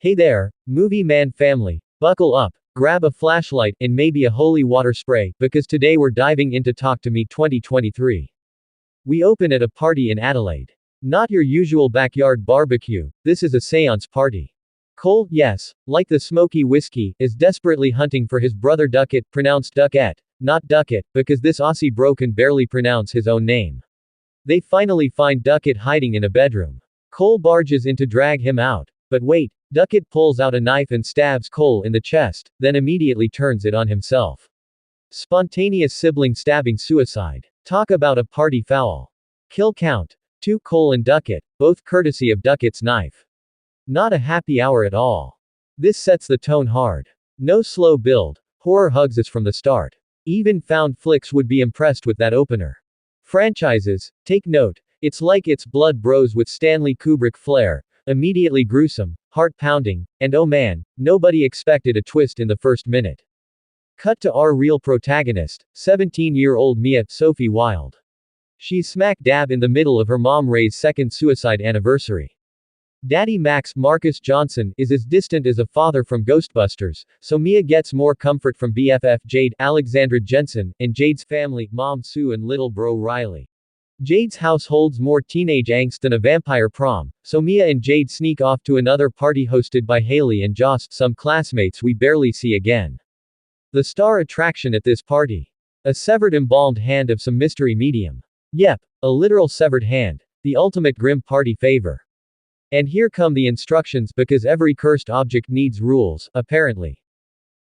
Hey there, movie man family. Buckle up, grab a flashlight, and maybe a holy water spray, because today we're diving into Talk to Me 2023. We open at a party in Adelaide. Not your usual backyard barbecue, this is a seance party. Cole, yes, like the smoky whiskey, is desperately hunting for his brother Duckett, pronounced Duckett, not Duckett, because this Aussie bro can barely pronounce his own name. They finally find Duckett hiding in a bedroom. Cole barges in to drag him out. But wait, Duckett pulls out a knife and stabs Cole in the chest, then immediately turns it on himself. Spontaneous sibling stabbing suicide. Talk about a party foul. Kill count: 2 Cole and Duckett, both courtesy of Duckett's knife. Not a happy hour at all. This sets the tone hard. No slow build. Horror hugs us from the start. Even found flicks would be impressed with that opener. Franchises, take note, it's like It's Blood Bros with Stanley Kubrick flair. Immediately gruesome, heart-pounding, and oh man, nobody expected a twist in the first minute. Cut to our real protagonist, 17-year-old Mia Sophie Wilde. She's smack dab in the middle of her mom Ray's second suicide anniversary. Daddy Max Marcus Johnson is as distant as a father from Ghostbusters, so Mia gets more comfort from BFF Jade, Alexandra Jensen, and Jade's family, Mom Sue and little bro Riley. Jade's house holds more teenage angst than a vampire prom, so Mia and Jade sneak off to another party hosted by Haley and Joss, some classmates we barely see again. The star attraction at this party. A severed embalmed hand of some mystery medium. Yep, a literal severed hand. The ultimate grim party favor. And here come the instructions because every cursed object needs rules, apparently.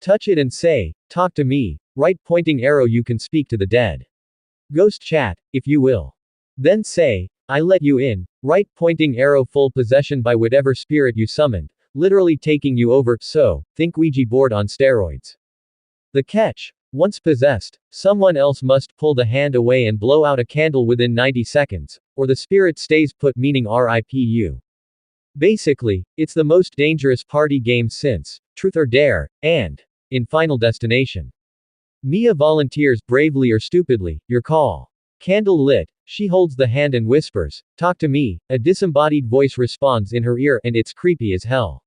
Touch it and say, talk to me, right pointing arrow you can speak to the dead. Ghost chat, if you will. Then say, I let you in, right pointing arrow full possession by whatever spirit you summoned, literally taking you over, so, think Ouija board on steroids. The catch: once possessed, someone else must pull the hand away and blow out a candle within 90 seconds, or the spirit stays put, meaning RIPU. Basically, it's the most dangerous party game since Truth or Dare, and in Final Destination. Mia volunteers bravely or stupidly, your call. Candle lit, she holds the hand and whispers, talk to me, a disembodied voice responds in her ear, and it's creepy as hell.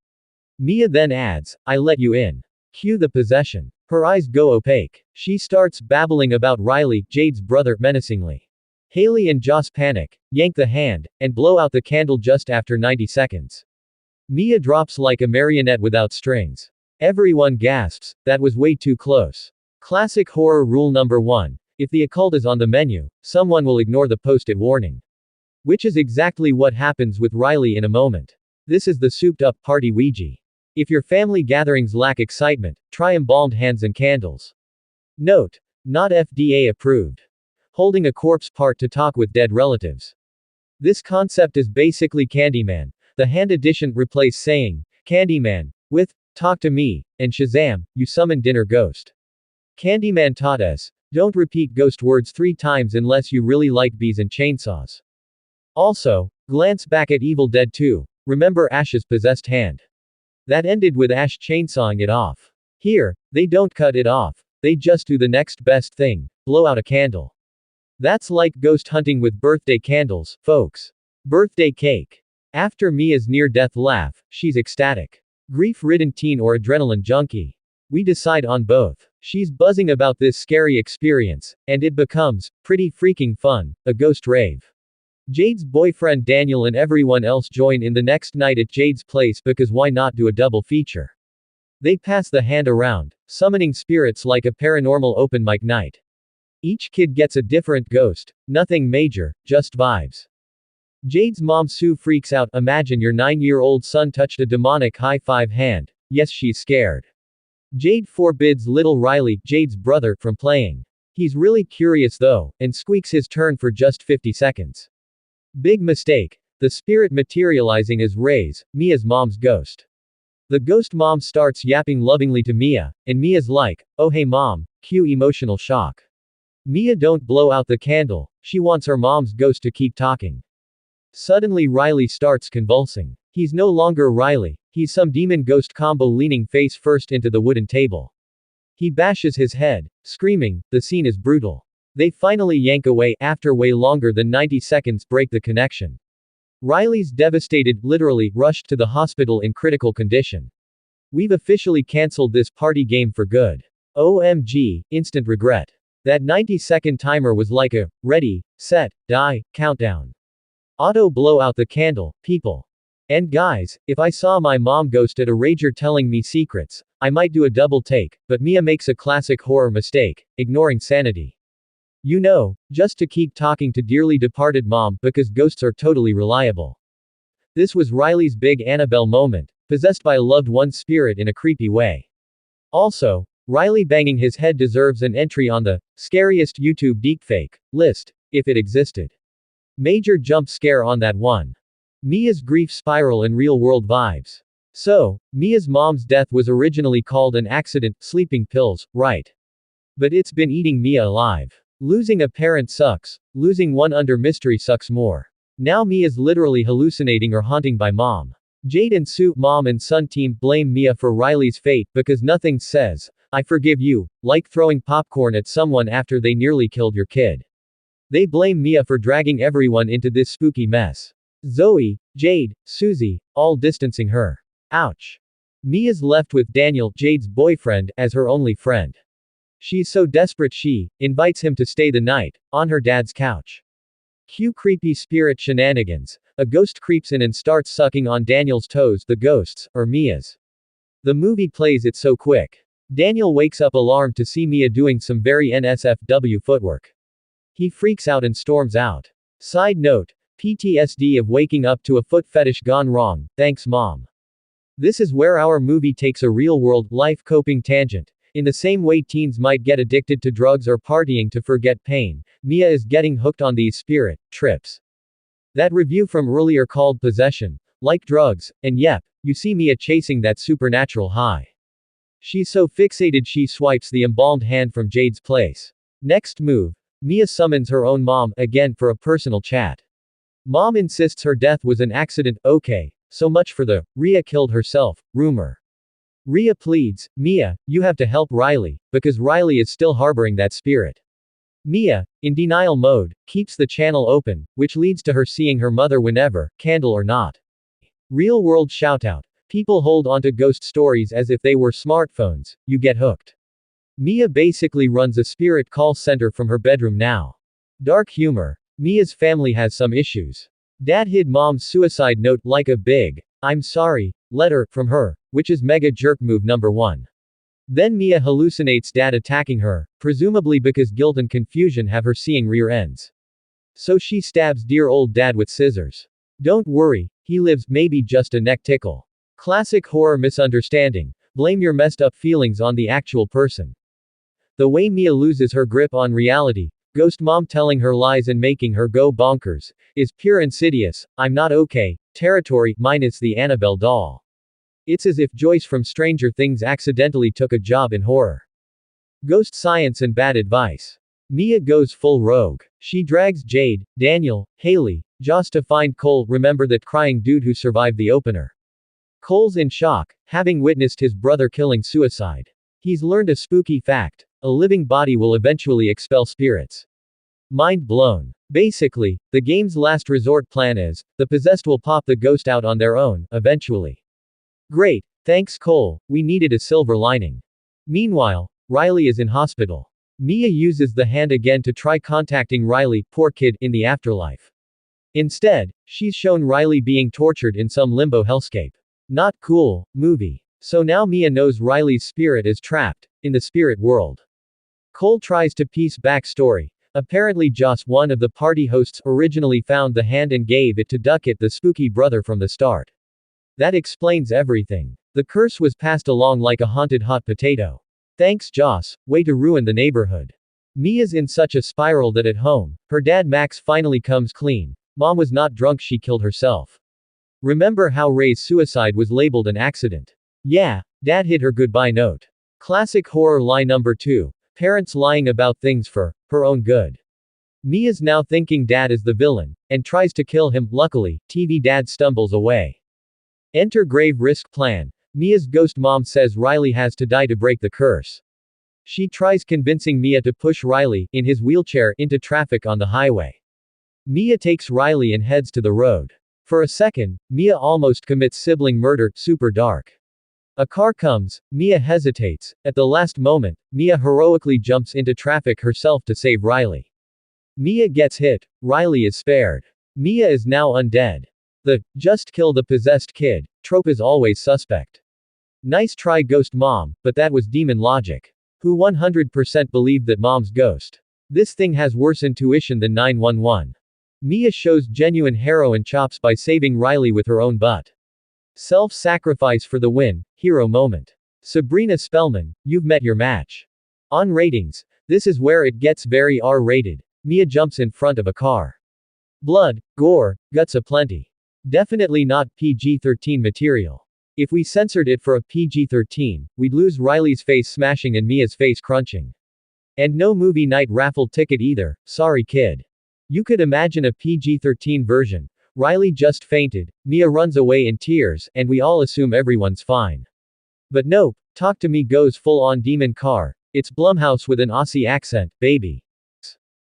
Mia then adds, I let you in. Cue the possession. Her eyes go opaque. She starts babbling about Riley, Jade's brother, menacingly. Haley and Joss panic, yank the hand, and blow out the candle just after 90 seconds. Mia drops like a marionette without strings. Everyone gasps, that was way too close. Classic horror rule number 1. If the occult is on the menu, someone will ignore the post-it warning. Which is exactly what happens with Riley in a moment. This is the souped-up party Ouija. If your family gatherings lack excitement, try embalmed hands and candles. Note: not FDA approved. Holding a corpse part to talk with dead relatives. This concept is basically Candyman. The hand edition replace saying, Candyman, with, talk to me, and Shazam, you summon dinner ghost. Candyman taught us, don't repeat ghost words 3 times unless you really like bees and chainsaws. Also, glance back at Evil Dead 2, remember Ash's possessed hand. That ended with Ash chainsawing it off. Here, they don't cut it off, they just do the next best thing, blow out a candle. That's like ghost hunting with birthday candles, folks. Birthday cake. After Mia's near-death laugh, she's ecstatic. Grief-ridden teen or adrenaline junkie? We decide on both. She's buzzing about this scary experience, and it becomes pretty freaking fun, a ghost rave. Jade's boyfriend Daniel and everyone else join in the next night at Jade's place because why not do a double feature? They pass the hand around, summoning spirits like a paranormal open mic night. Each kid gets a different ghost, nothing major, just vibes. Jade's mom Sue freaks out, imagine your 9-year-old son touched a demonic high-five hand. Yes, she's scared. Jade forbids little Riley, Jade's brother, from playing. He's really curious though, and squeaks his turn for just 50 seconds. Big mistake. The spirit materializing as Ray's, Mia's mom's ghost. The ghost mom starts yapping lovingly to Mia, and Mia's like, oh hey mom, cue emotional shock. Mia don't blow out the candle, she wants her mom's ghost to keep talking. Suddenly Riley starts convulsing. He's no longer Riley, he's some demon ghost combo leaning face first into the wooden table. He bashes his head, screaming, the scene is brutal. They finally yank away, after way longer than 90 seconds break the connection. Riley's devastated, literally, rushed to the hospital in critical condition. We've officially cancelled this party game for good. OMG, instant regret. That 90-second timer was like a, ready, set, die, countdown. Auto blow out the candle, people. And guys, if I saw my mom ghost at a rager telling me secrets, I might do a double take, but Mia makes a classic horror mistake, ignoring sanity. You know, just to keep talking to dearly departed mom, because ghosts are totally reliable. This was Riley's big Annabelle moment, possessed by a loved one's spirit in a creepy way. Also, Riley banging his head deserves an entry on the scariest YouTube deepfake list, if it existed. Major jump scare on that one. Mia's grief spiral and real-world vibes. So, Mia's mom's death was originally called an accident, sleeping pills, right? But it's been eating Mia alive. Losing a parent sucks. Losing one under mystery sucks more. Now Mia's literally hallucinating or haunting by mom. Jade and Sue, mom and son team, blame Mia for Riley's fate because nothing says, I forgive you, like throwing popcorn at someone after they nearly killed your kid. They blame Mia for dragging everyone into this spooky mess. Zoe, Jade, Susie, all distancing her. Ouch. Mia's left with Daniel, Jade's boyfriend, as her only friend. She's so desperate she invites him to stay the night on her dad's couch. Cue creepy spirit shenanigans. A ghost creeps in and starts sucking on Daniel's toes, the ghost's, or Mia's. The movie plays it so quick. Daniel wakes up alarmed to see Mia doing some very NSFW footwork. He freaks out and storms out. Side note, PTSD of waking up to a foot fetish gone wrong, thanks mom. This is where our movie takes a real-world, life coping tangent. In the same way teens might get addicted to drugs or partying to forget pain, Mia is getting hooked on these spirit trips. That review from earlier called possession, like drugs, and yep, you see Mia chasing that supernatural high. She's so fixated she swipes the embalmed hand from Jade's place. Next move, Mia summons her own mom, again for a personal chat. Mom insists her death was an accident, okay, so much for the, Rhea killed herself, rumor. Rhea pleads, Mia, you have to help Riley, because Riley is still harboring that spirit. Mia, in denial mode, keeps the channel open, which leads to her seeing her mother whenever, candle or not. Real world shoutout. People hold onto ghost stories as if they were smartphones, you get hooked. Mia basically runs a spirit call center from her bedroom now. Dark humor. Mia's family has some issues. Dad hid mom's suicide note like a big, I'm sorry, letter from her, which is mega jerk move number 1. Then Mia hallucinates dad attacking her, presumably because guilt and confusion have her seeing rear ends. So she stabs dear old dad with scissors. Don't worry, he lives, maybe just a neck tickle. Classic horror misunderstanding. Blame your messed up feelings on the actual person. The way Mia loses her grip on reality, ghost mom telling her lies and making her go bonkers, is pure insidious, I'm not okay, territory, minus the Annabelle doll. It's as if Joyce from Stranger Things accidentally took a job in horror. Ghost science and bad advice. Mia goes full rogue. She drags Jade, Daniel, Haley, Joss to find Cole, remember that crying dude who survived the opener. Cole's in shock, having witnessed his brother killing suicide. He's learned a spooky fact. A living body will eventually expel spirits. Mind blown. Basically, the game's last resort plan is, the possessed will pop the ghost out on their own, eventually. Great, thanks Cole, we needed a silver lining. Meanwhile, Riley is in hospital. Mia uses the hand again to try contacting Riley, poor kid, in the afterlife. Instead, she's shown Riley being tortured in some limbo hellscape. Not cool, movie. So now Mia knows Riley's spirit is trapped in the spirit world. Cole tries to piece backstory. Apparently Joss, one of the party hosts, originally found the hand and gave it to Duckett, the spooky brother from the start. That explains everything. The curse was passed along like a haunted hot potato. Thanks Joss, way to ruin the neighborhood. Mia's in such a spiral that at home, her dad Max finally comes clean. Mom was not drunk, she killed herself. Remember how Ray's suicide was labeled an accident? Yeah, dad hid her goodbye note. Classic horror lie number 2. Parents lying about things for her own good. Mia's now thinking dad is the villain, and tries to kill him. Luckily, TV dad stumbles away. Enter grave risk plan. Mia's ghost mom says Riley has to die to break the curse. She tries convincing Mia to push Riley, in his wheelchair, into traffic on the highway. Mia takes Riley and heads to the road. For a second, Mia almost commits sibling murder, super dark. A car comes, Mia hesitates. At the last moment, Mia heroically jumps into traffic herself to save Riley. Mia gets hit, Riley is spared. Mia is now undead. The just kill the possessed kid trope is always suspect. Nice try, ghost mom, but that was demon logic. Who 100% believed that mom's ghost? This thing has worse intuition than 911. Mia shows genuine heroine chops by saving Riley with her own butt. Self-sacrifice for the win, hero moment. Sabrina Spellman, you've met your match. On ratings, this is where it gets very R-rated. Mia jumps in front of a car. Blood, gore, guts aplenty. Definitely not PG-13 material. If we censored it for a PG-13, we'd lose Riley's face smashing and Mia's face crunching. And no movie night raffle ticket either, sorry kid. You could imagine a PG-13 version. Riley just fainted, Mia runs away in tears, and we all assume everyone's fine. But nope, Talk to Me goes full-on demon car. It's Blumhouse with an Aussie accent, baby.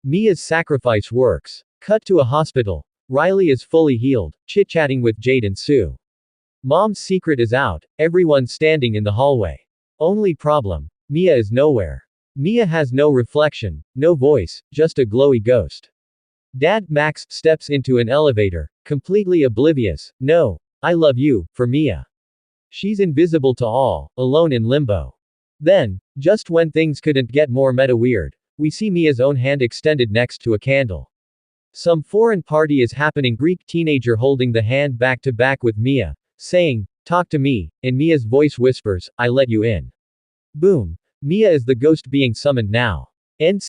Mia's sacrifice works. Cut to a hospital. Riley is fully healed, chit-chatting with Jade and Sue. Mom's secret is out, everyone's standing in the hallway. Only problem, Mia is nowhere. Mia has no reflection, no voice, just a glowy ghost. Dad, Max, steps into an elevator, completely oblivious, no, I love you, for Mia. She's invisible to all, alone in limbo. Then, just when things couldn't get more meta-weird, we see Mia's own hand extended next to a candle. Some foreign party is happening, Greek teenager holding the hand back to back with Mia, saying, talk to me, and Mia's voice whispers, I let you in. Boom. Mia is the ghost being summoned now. End